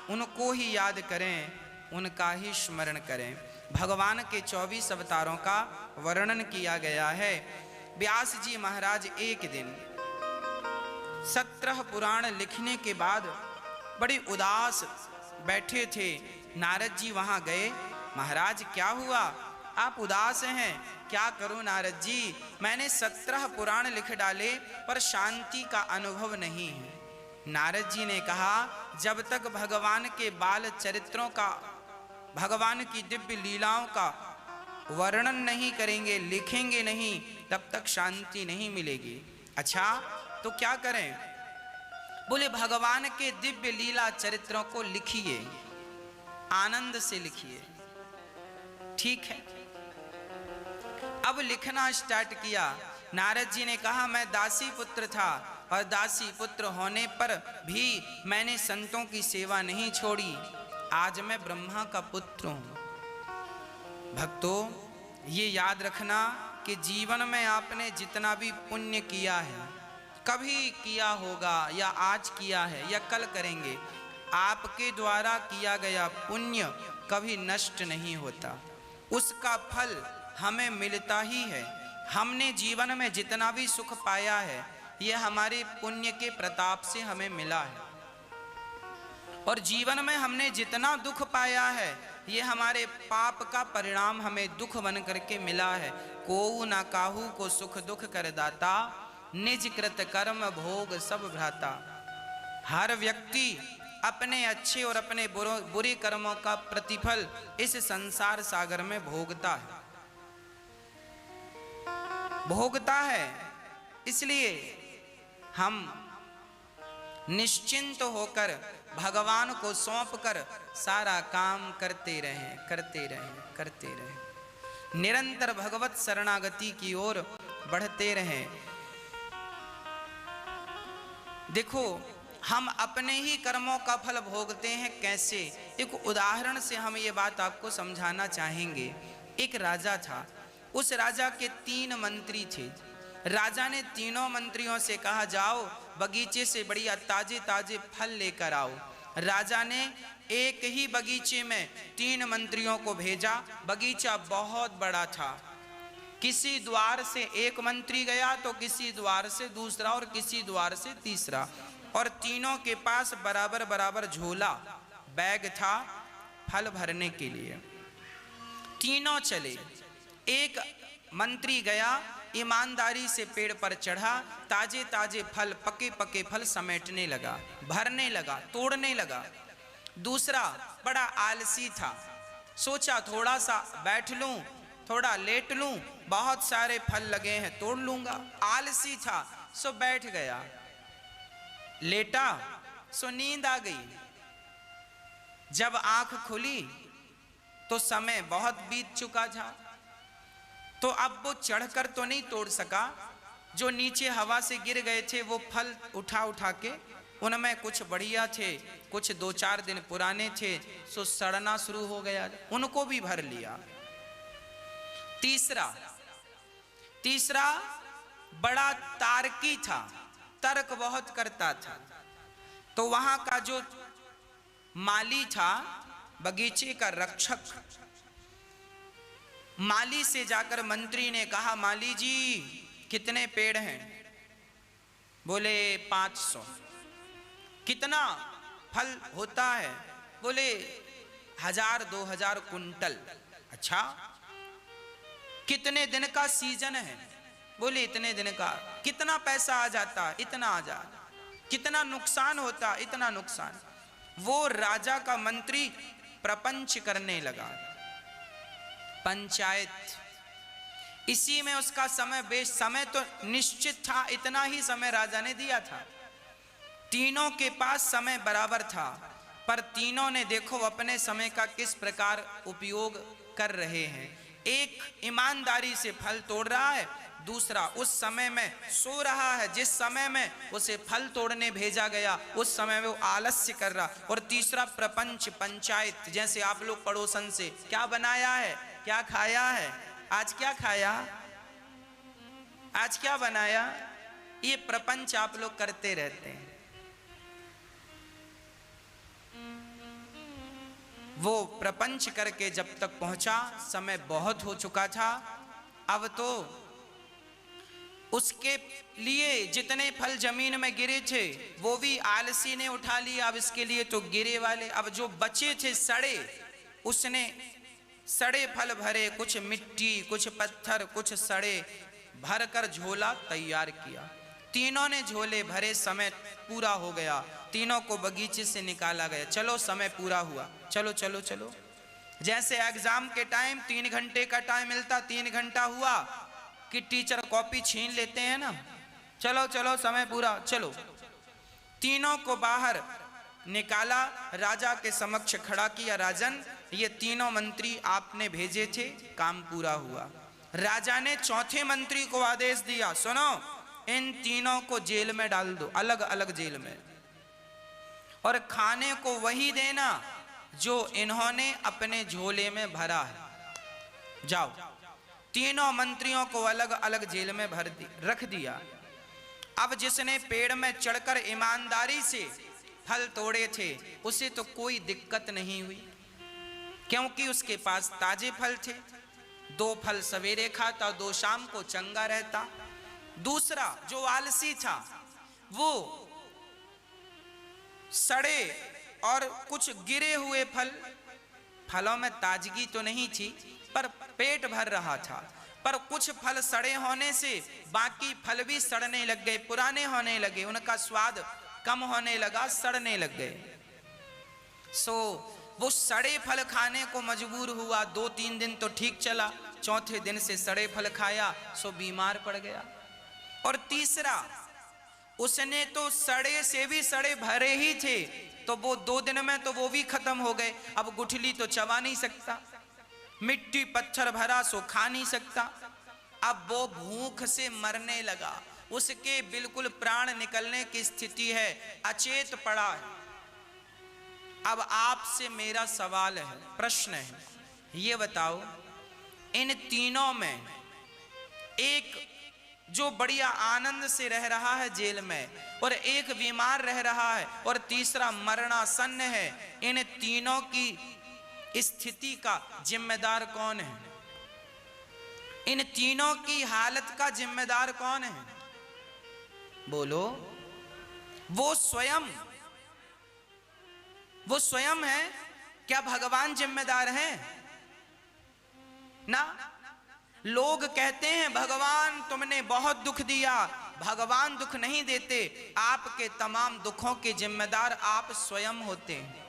उनको ही याद करें, उनका ही स्मरण करें। भगवान के 24 अवतारों का वर्णन किया गया है। व्यास जी महाराज एक दिन 17 पुराण लिखने के बाद बड़ी उदास बैठे थे। नारद जी वहां गए। महाराज क्या हुआ, आप उदास हैं? क्या करूं नारद जी, मैंने 17 पुराण लिख डाले पर शांति का अनुभव नहीं है। नारद जी ने कहा, जब तक भगवान के बाल चरित्रों का, भगवान की दिव्य लीलाओं का वर्णन नहीं करेंगे, लिखेंगे नहीं, तब तक शांति नहीं मिलेगी। अच्छा तो क्या करें? बोले भगवान के दिव्य लीला चरित्रों को लिखिए, आनंद से लिखिए। ठीक है, अब लिखना स्टार्ट किया। नारद जी ने कहा, मैं दासी पुत्र था और दासी पुत्र होने पर भी मैंने संतों की सेवा नहीं छोड़ी। आज मैं ब्रह्मा का पुत्र हूं। भक्तों, ये याद रखना कि जीवन में आपने जितना भी पुण्य किया है, कभी किया होगा या आज किया है या कल करेंगे, आपके द्वारा किया गया पुण्य कभी नष्ट नहीं होता, उसका फल हमें मिलता ही है। हमने जीवन में जितना भी सुख पाया है, यह हमारे पुण्य के प्रताप से हमें मिला है, और जीवन में हमने जितना दुख पाया है, यह हमारे पाप का परिणाम हमें दुख बन करके मिला है। कोऊ ना काहू को सुख दुख कर दाता, निज कृत कर्म भोग सब भ्राता। हर व्यक्ति अपने अच्छे और अपने बुरे कर्मों का प्रतिफल इस संसार सागर में भोगता है। इसलिए हम निश्चिंत होकर भगवान को सौंप कर सारा काम करते रहें, निरंतर भगवत शरणागति की ओर बढ़ते रहें। देखो, हम अपने ही कर्मों का फल भोगते हैं कैसे, एक उदाहरण से हम ये बात आपको समझाना चाहेंगे। एक राजा था, उस राजा के 3 मंत्री थे। राजा ने तीनों मंत्रियों से कहा, जाओ बगीचे से बढ़िया ताजे ताजे फल लेकर आओ। राजा ने एक ही बगीचे में 3 मंत्रियों को भेजा। बगीचा बहुत बड़ा था। किसी द्वार से एक मंत्री गया तो किसी द्वार से दूसरा और किसी द्वार से तीसरा, और तीनों के पास बराबर बराबर झोला बैग था फल भरने के लिए। तीनों चले। एक मंत्री गया, ईमानदारी से पेड़ पर चढ़ा, ताजे ताजे फल, पके पके फल समेटने लगा, भरने लगा, तोड़ने लगा। दूसरा बड़ा आलसी था, सोचा थोड़ा सा बैठ लूं, थोड़ा लेट लूं, बहुत सारे फल लगे हैं तोड़ लूंगा। आलसी था सो बैठ गया, लेटा सो नींद आ गई। जब आंख खुली तो समय बहुत बीत चुका था। तो अब वो चढ़कर तो नहीं तोड़ सका, जो नीचे हवा से गिर गए थे वो फल उठा उठा के, उनमें कुछ बढ़िया थे, कुछ 2-4 दिन पुराने थे, सो सड़ना शुरू हो गया, उनको भी भर लिया। तीसरा बड़ा तार्की था, तर्क बहुत करता था। तो वहां का जो माली था, बगीचे का रक्षक, माली से जाकर मंत्री ने कहा, माली जी कितने पेड़ हैं? बोले 500। कितना फल होता है? बोले 1000-2000 कुंटल। अच्छा, कितने दिन का सीजन है? बोले इतने दिन का। कितना पैसा आ जाता? इतना आ जाता। कितना नुकसान होता? इतना नुकसान। वो राजा का मंत्री प्रपंच करने लगा, पंचायत। इसी में उसका समय तो निश्चित था, इतना ही समय राजा ने दिया था। तीनों के पास समय बराबर था, पर तीनों ने देखो अपने समय का किस प्रकार उपयोग कर रहे हैं। एक ईमानदारी से फल तोड़ रहा है, दूसरा उस समय में सो रहा है, जिस समय में उसे फल तोड़ने भेजा गया उस समय में वो आलस्य कर रहा, और तीसरा प्रपंच, पंचायत। जैसे आप लोग पड़ोसन से क्या बनाया है, क्या खाया है, आज क्या खाया, आज क्या बनाया, ये प्रपंच आप लोग करते रहते हैं। वो प्रपंच करके जब तक पहुंचा, समय बहुत हो चुका था। अब तो उसके लिए जितने फल जमीन में गिरे थे वो भी आलसी ने उठा लिया। अब इसके लिए तो गिरे वाले, अब जो बचे थे सड़े, उसने सड़े फल भरे, कुछ मिट्टी, कुछ पत्थर, कुछ सड़े, भर कर झोला तैयार किया। तीनों ने झोले भरे, समय पूरा हो गया, तीनों को बगीचे से निकाला गया। चलो समय पूरा हुआ, चलो चलो चलो। जैसे एग्जाम के टाइम 3 घंटे का टाइम मिलता, 3 घंटा हुआ कि टीचर कॉपी छीन लेते हैं ना, चलो चलो समय पूरा, चलो। तीनों को बाहर निकाला, राजा के समक्ष खड़ा किया। राजन, ये तीनों मंत्री आपने भेजे थे, काम पूरा हुआ। राजा ने चौथे मंत्री को आदेश दिया, सुनो इन तीनों को जेल में डाल दो, अलग अलग जेल में, और खाने को वही देना जो इन्होंने अपने झोले में भरा है। जाओ। तीनों मंत्रियों को अलग अलग जेल में रख दिया। अब जिसने पेड़ में चढ़कर ईमानदारी से फल तोड़े थे उसे तो कोई दिक्कत नहीं हुई, क्योंकि उसके पास ताजे फल थे। 2 फल सवेरे खाता, 2 शाम को चंगा रहता। दूसरा जो आलसी था वो सड़े और कुछ गिरे हुए फलों में ताजगी तो नहीं थी पर पेट भर रहा था, पर कुछ फल सड़े होने से बाकी फल भी सड़ने लग गए, पुराने होने लगे, उनका स्वाद कम होने लगा, सड़ने लग गए। वो सड़े फल खाने को मजबूर हुआ। 2-3 दिन तो ठीक चला, चौथे दिन से सड़े फल खाया सो बीमार पड़ गया। और तीसरा, उसने तो सड़े से भी सड़े भरे ही थे, तो वो 2 दिन में तो वो भी खत्म हो गए। अब गुठली तो चबा नहीं सकता, मिट्टी पत्थर भरा सो खा नहीं सकता। अब वो भूख से मरने लगा, उसके बिल्कुल प्राण निकलने की स्थिति है, अचेत पड़ा है। अब आपसे मेरा सवाल है, प्रश्न है, ये बताओ इन तीनों में एक जो बढ़िया आनंद से रह रहा है जेल में, और एक बीमार रह रहा है, और तीसरा मरणासन्न है, इन तीनों की स्थिति का जिम्मेदार कौन है? इन तीनों की हालत का जिम्मेदार कौन है? बोलो। वो स्वयं है? क्या भगवान जिम्मेदार है? ना। लोग कहते हैं भगवान तुमने बहुत दुख दिया, भगवान दुख नहीं देते, आपके तमाम दुखों के जिम्मेदार आप स्वयं होते हैं।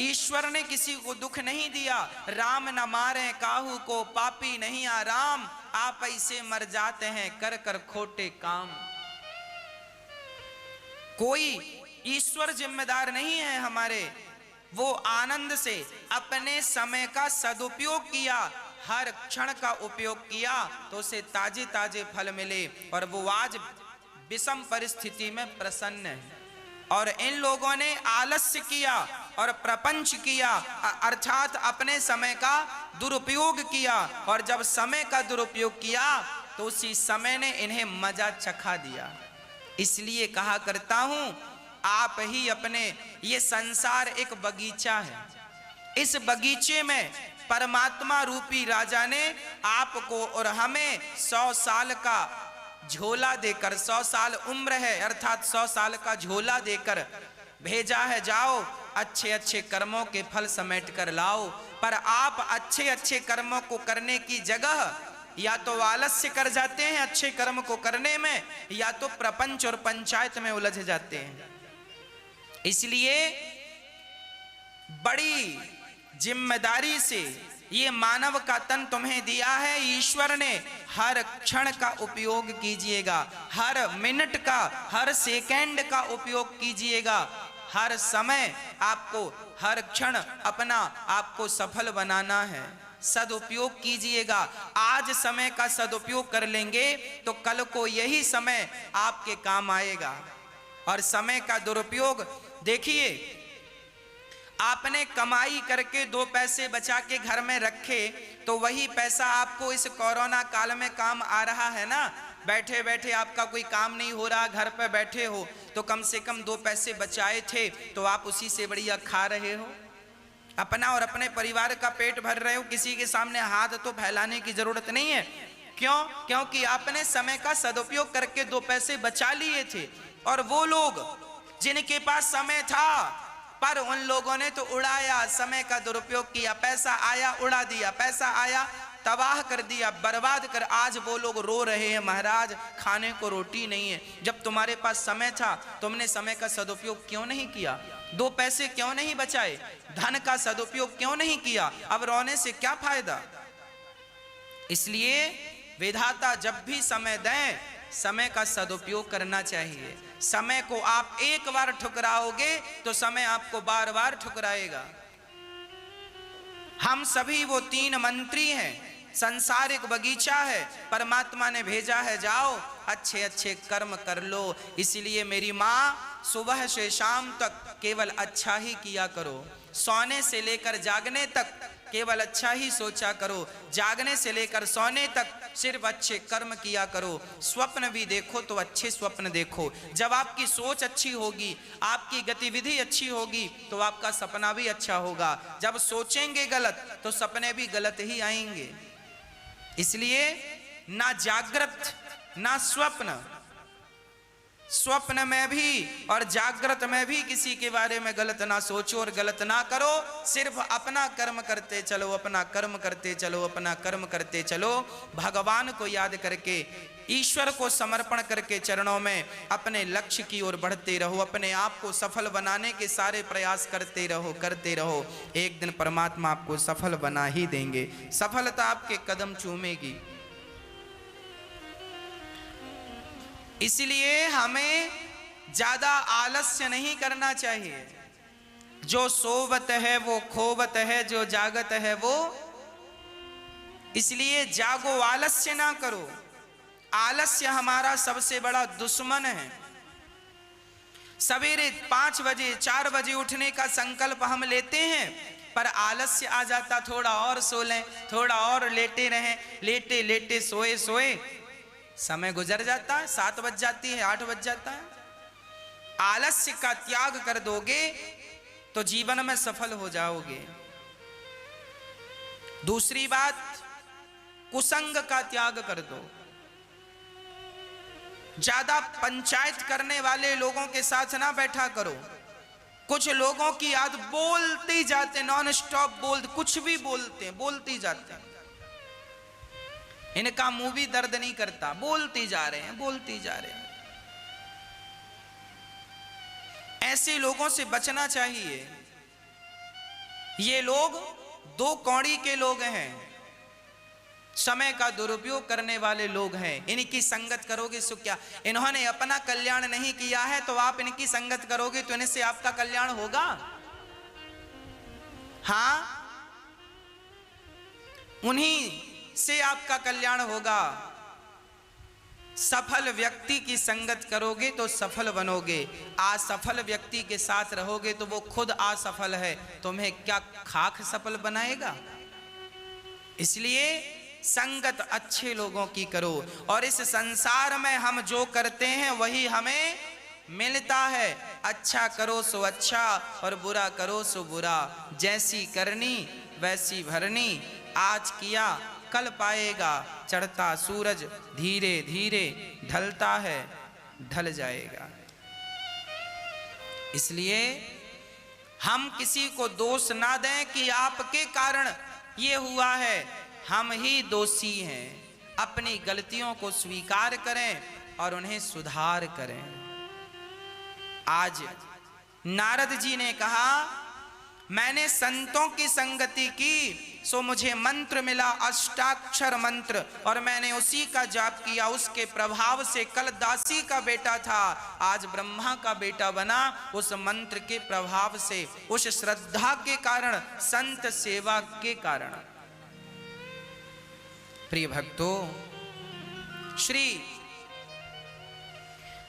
ईश्वर ने किसी को दुख नहीं दिया। राम न मारे काहू को, पापी नहीं आराम, आप ऐसे मर जाते हैं कर कर खोटे काम। कोई ईश्वर जिम्मेदार नहीं है हमारे। वो आनंद से अपने समय का सदुपयोग किया, हर क्षण का उपयोग किया तो उसे ताजे ताजे फल मिले, और वो आज विषम परिस्थिति में प्रसन्न है। और इन लोगों ने आलस्य किया और प्रपंच किया, अर्थात अपने समय का दुरुपयोग किया, और जब समय का दुरुपयोग किया तो उसी समय ने इन्हें मजा चखा दिया। इसलिए कहा करता हूं, आप ही अपने, ये संसार एक बगीचा है, इस बगीचे में परमात्मा रूपी राजा ने आपको और हमें 100 साल का झोला देकर, 100 साल उम्र है अर्थात 100 साल का झोला देकर भेजा है, जाओ अच्छे अच्छे कर्मों के फल समेट कर लाओ। पर आप अच्छे अच्छे कर्मों को करने की जगह या तो आलस्य कर जाते हैं अच्छे कर्म को करने में, या तो प्रपंच और पंचायत में उलझ जाते हैं। इसलिए बड़ी जिम्मेदारी से ये मानव का तन तुम्हें दिया है ईश्वर ने, हर क्षण का उपयोग कीजिएगा, हर मिनट का, हर सेकंड का उपयोग कीजिएगा, हर समय आपको, हर क्षण अपना आपको सफल बनाना है, सदुपयोग कीजिएगा। आज समय का सदुपयोग कर लेंगे तो कल को यही समय आपके काम आएगा। और समय का दुरुपयोग देखिए, आपने कमाई करके 2 पैसे बचा के घर में रखे तो वही पैसा आपको इस कोरोना काल में काम आ रहा है ना। बैठे बैठे आपका कोई काम नहीं हो रहा, घर पे बैठे हो तो कम से कम 2 पैसे बचाए थे तो आप उसी से बढ़िया खा रहे हो, अपना और अपने परिवार का पेट भर रहे हो। किसी के सामने हाथ तो फैलाने की जरूरत नहीं है। क्यों? क्योंकि आपने समय का सदुपयोग करके 2 पैसे बचा लिए थे। और वो लोग जिनके पास समय था पर उन लोगों ने तो उड़ाया, समय का दुरुपयोग किया, पैसा आया उड़ा दिया, पैसा आया तबाह कर दिया, बर्बाद कर। आज वो लोग रो रहे हैं, महाराज खाने को रोटी नहीं है। जब तुम्हारे पास समय था तुमने समय का सदुपयोग क्यों नहीं किया? 2 पैसे क्यों नहीं बचाए? धन का सदुपयोग क्यों नहीं किया? अब रोने से क्या फायदा? इसलिए विधाता जब भी समय दें, समय का सदुपयोग करना चाहिए। समय को आप एक बार ठुकराओगे तो समय आपको बार बार ठुकराएगा। हम सभी वो 3 मंत्री हैं संसारिक बगीचा है, परमात्मा ने भेजा है जाओ अच्छे अच्छे कर्म कर लो। इसलिए मेरी माँ सुबह से शाम तक केवल अच्छा ही किया करो, सोने से लेकर जागने तक केवल अच्छा ही सोचा करो, जागने से लेकर सोने तक सिर्फ अच्छे कर्म किया करो। स्वप्न भी देखो तो अच्छे स्वप्न देखो। जब आपकी सोच अच्छी होगी, आपकी गतिविधि अच्छी होगी तो आपका सपना भी अच्छा होगा। जब सोचेंगे गलत तो सपने भी गलत ही आएंगे। इसलिए ना जागृत ना स्वप्न, स्वप्न में भी और जागृत में भी किसी के बारे में गलत ना सोचो और गलत ना करो। सिर्फ अपना कर्म करते चलो, अपना कर्म करते चलो, अपना कर्म करते चलो। भगवान को याद करके, ईश्वर को समर्पण करके चरणों में अपने लक्ष्य की ओर बढ़ते रहो। अपने आप को सफल बनाने के सारे प्रयास करते रहो, करते रहो। एक दिन परमात्मा आपको सफल बना ही देंगे, सफलता आपके कदम चूमेगी। इसलिए हमें ज्यादा आलस्य नहीं करना चाहिए। जो सोवत है वो खोवत है, जो जागत है वो, इसलिए जागो, आलस्य ना करो। आलस्य हमारा सबसे बड़ा दुश्मन है। सवेरे 5 बजे 4 बजे उठने का संकल्प हम लेते हैं, पर आलस्य आ जाता, थोड़ा और सो लें, थोड़ा और लेटे रहें, लेटे लेटे सोए सोए समय गुजर जाता है, 7 बज जाती है, 8 बज जाता है। आलस्य का त्याग कर दोगे तो जीवन में सफल हो जाओगे। दूसरी बात, कुसंग का त्याग कर दो। ज्यादा पंचायत करने वाले लोगों के साथ ना बैठा करो। कुछ लोगों की आदत बोलते जाते, नॉन स्टॉप कुछ भी बोलते जाते हैं। इनका मुंह भी दर्द नहीं करता, बोलते जा रहे हैं, बोलते जा रहे हैं। ऐसे लोगों से बचना चाहिए। ये लोग 2 कौड़ी के लोग हैं, समय का दुरुपयोग करने वाले लोग हैं। इनकी संगत करोगे सो क्या, इन्होंने अपना कल्याण नहीं किया है तो आप इनकी संगत करोगे तो इनसे आपका कल्याण होगा? हाँ, उन्हीं से आपका कल्याण होगा। सफल व्यक्ति की संगत करोगे तो सफल बनोगे। असफल व्यक्ति के साथ रहोगे तो वो खुद असफल है, तुम्हें क्या खाक सफल बनाएगा? इसलिए संगत अच्छे लोगों की करो। और इस संसार में हम जो करते हैं वही हमें मिलता है। अच्छा करो सो अच्छा और बुरा करो सो बुरा। जैसी करनी वैसी भरनी, आज किया कल पाएगा। चढ़ता सूरज धीरे धीरे ढलता है, ढल जाएगा। इसलिए हम किसी को दोष ना दें कि आपके कारण ये हुआ है, हम ही दोषी हैं। अपनी गलतियों को स्वीकार करें और उन्हें सुधार करें। आज नारद जी ने कहा, मैंने संतों की संगति की सो मुझे मंत्र मिला, अष्टाक्षर मंत्र, और मैंने उसी का जाप किया। उसके प्रभाव से कल दासी का बेटा था, आज ब्रह्मा का बेटा बना। उस मंत्र के प्रभाव से, उस श्रद्धा के कारण, संत सेवा के कारण। प्रिय भक्तों, श्री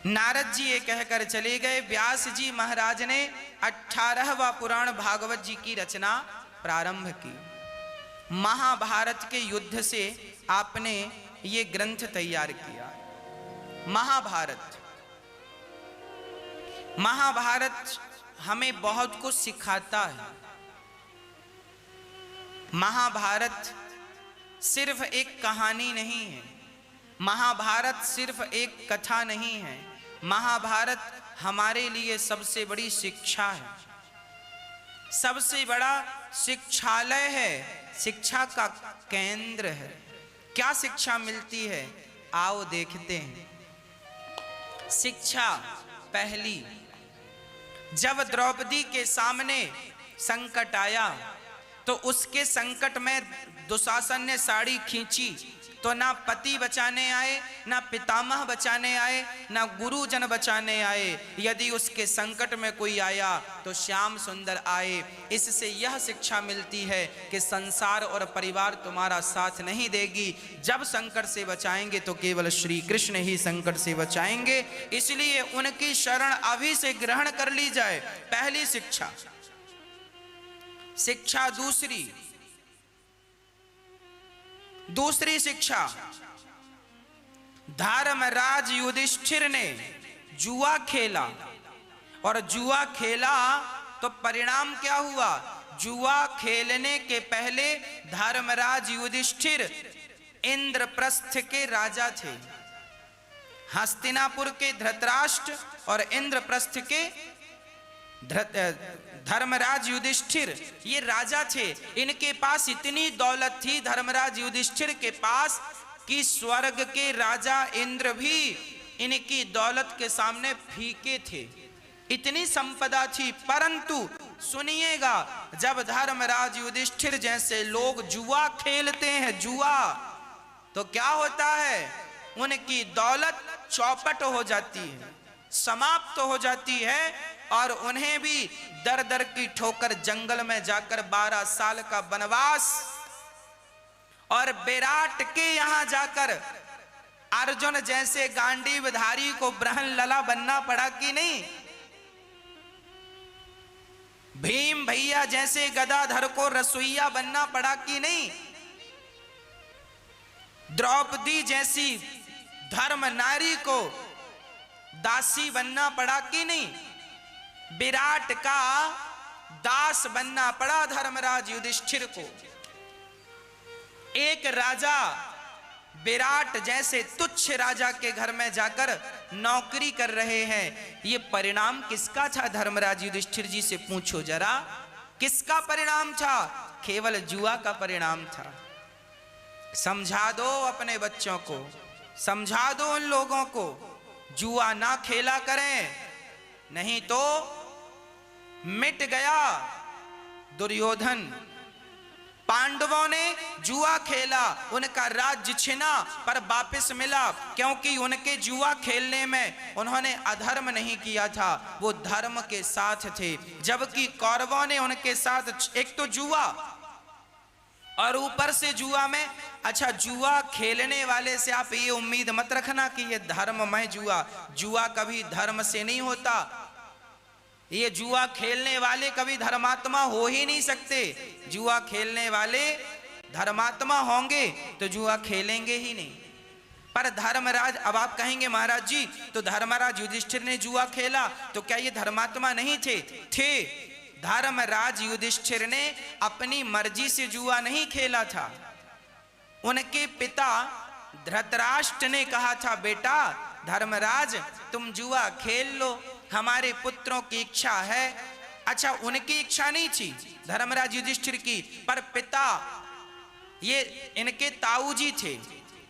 नारद जी ये कहकर चले गए। व्यास जी महाराज ने 18वां पुराण भागवत जी की रचना प्रारंभ की। महाभारत के युद्ध से आपने ये ग्रंथ तैयार किया। महाभारत हमें बहुत कुछ सिखाता है। महाभारत सिर्फ एक कहानी नहीं है, महाभारत सिर्फ एक कथा नहीं है। महाभारत हमारे लिए सबसे बड़ी शिक्षा है, सबसे बड़ा शिक्षालय है, शिक्षा का केंद्र है। क्या शिक्षा मिलती है, आओ देखते हैं। शिक्षा पहली, जब द्रौपदी के सामने संकट आया तो उसके संकट में दुशासन ने साड़ी खींची तो ना पति बचाने आए, ना पितामह बचाने आए, ना गुरुजन बचाने आए। यदि उसके संकट में कोई आया तो श्याम सुंदर आए। इससे यह शिक्षा मिलती है कि संसार और परिवार तुम्हारा साथ नहीं देगी। जब संकट से बचाएंगे तो केवल श्री कृष्ण ही संकट से बचाएंगे। इसलिए उनकी शरण अभी से ग्रहण कर ली जाए, पहली शिक्षा। शिक्षा दूसरी शिक्षा, धर्मराज युधिष्ठिर ने जुआ खेला, और जुआ खेला तो परिणाम क्या हुआ? जुआ खेलने के पहले धर्मराज युधिष्ठिर इंद्रप्रस्थ के राजा थे। हस्तिनापुर के धृतराष्ट्र और इंद्रप्रस्थ के धर्मराज युधिष्ठिर ये राजा थे। इनके पास इतनी दौलत थी धर्मराज युधिष्ठिर के पास कि स्वर्ग के राजा इंद्र भी इनकी दौलत के सामने फीके थे। इतनी संपदा थी। परंतु सुनिएगा, जब धर्मराज युधिष्ठिर जैसे लोग जुआ खेलते हैं, जुआ, तो क्या होता है? उनकी दौलत चौपट हो जाती है, समाप्त हो जाती है, और उन्हें भी दर दर की ठोकर जंगल में जाकर 12 साल का वनवास, और विराट के यहां जाकर अर्जुन जैसे गांडीवधारी को ब्रहण लला बनना पड़ा कि नहीं? भीम भैया जैसे गदाधर को रसोईया बनना पड़ा कि नहीं? द्रौपदी जैसी धर्म नारी को दासी बनना पड़ा कि नहीं? विराट का दास बनना पड़ा धर्मराज युधिष्ठिर को। एक राजा विराट जैसे तुच्छ राजा के घर में जाकर नौकरी कर रहे हैं। ये परिणाम किसका था? धर्मराज युधिष्ठिर जी से पूछो जरा, किसका परिणाम था? केवल जुआ का परिणाम था। समझा दो अपने बच्चों को, समझा दो उन लोगों को, जुआ ना खेला करें, नहीं तो मिट गया दुर्योधन। पांडवों ने जुआ खेला, उनका राज्य छिना पर वापस मिला, क्योंकि उनके जुआ खेलने में उन्होंने अधर्म नहीं किया था, वो धर्म के साथ थे। जबकि कौरवों ने उनके साथ एक तो जुआ और ऊपर से जुआ में, अच्छा जुआ खेलने वाले से आप ये उम्मीद मत रखना कि ये धर्ममय जुआ कभी धर्म से नहीं होता। ये जुआ खेलने वाले कभी धर्मात्मा हो ही नहीं सकते। जुआ खेलने वाले धर्मात्मा होंगे तो जुआ खेलेंगे ही नहीं। पर धर्मराज, अब आप कहेंगे महाराज जी तो धर्मराज युधिष्ठिर ने जुआ खेला तो क्या ये धर्मात्मा नहीं थे? धर्मराज युधिष्ठिर ने अपनी मर्जी से जुआ नहीं खेला था। उनके पिता धृतराष्ट्र ने कहा था, बेटा धर्मराज तुम जुआ खेल लो, हमारे पुत्रों की इच्छा है। अच्छा, उनकी इच्छा नहीं थी धर्मराज युधिष्ठिर की, पर पिता, ये इनके ताऊ जी थे।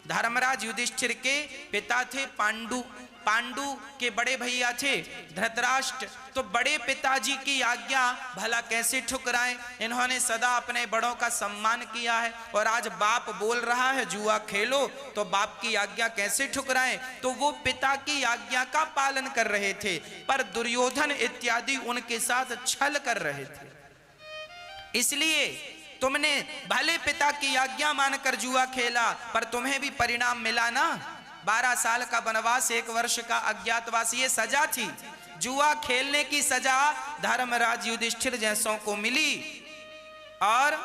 धर्मराज युधिष्ठिर के पिता थे पांडु, पांडु के बड़े भैया थे धृतराष्ट्र। तो बड़े पिताजी की आज्ञा भला कैसे ठुकराएं? इन्होंने सदा अपने बड़ों का सम्मान किया है, और आज बाप बोल रहा है जुआ खेलो तो बाप की आज्ञा कैसे ठुकराएं? तो वो पिता की आज्ञा का पालन कर रहे थे, पर दुर्योधन इत्यादि उनके साथ छल कर रहे थे। इसलिए तुमने भले पिता की आज्ञा मानकर जुआ खेला, पर तुम्हें भी परिणाम मिला ना। 12 साल का वनवास, 1 वर्ष का अज्ञातवास, ये सजा थी। जुआ खेलने की सजा धर्मराज युधिष्ठिर जैसों को मिली, और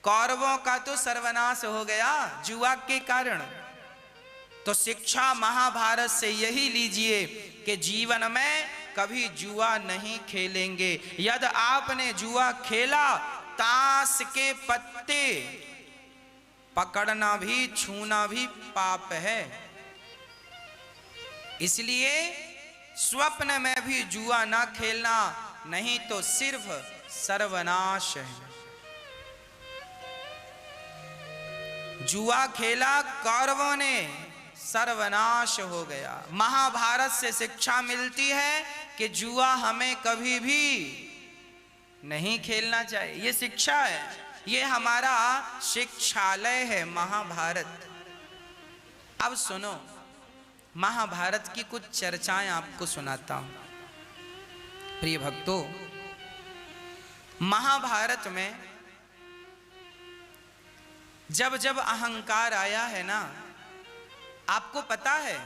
कौरवों का तो सर्वनाश हो गया जुआ के कारण। तो शिक्षा महाभारत से यही लीजिए कि जीवन में कभी जुआ नहीं खेलेंगे। यदि आपने जुआ खेला, ताश के पत्ते पकड़ना भी छूना भी पाप है। इसलिए स्वप्न में भी जुआ ना खेलना, नहीं तो सिर्फ सर्वनाश है। जुआ खेला कौरवों ने, सर्वनाश हो गया। महाभारत से शिक्षा मिलती है कि जुआ हमें कभी भी नहीं खेलना चाहिए। ये शिक्षा है, ये हमारा शिक्षालय है महाभारत। अब सुनो, महाभारत की कुछ चर्चाएं आपको सुनाता हूं। प्रिय भक्तों, महाभारत में जब जब अहंकार आया है ना, आपको पता है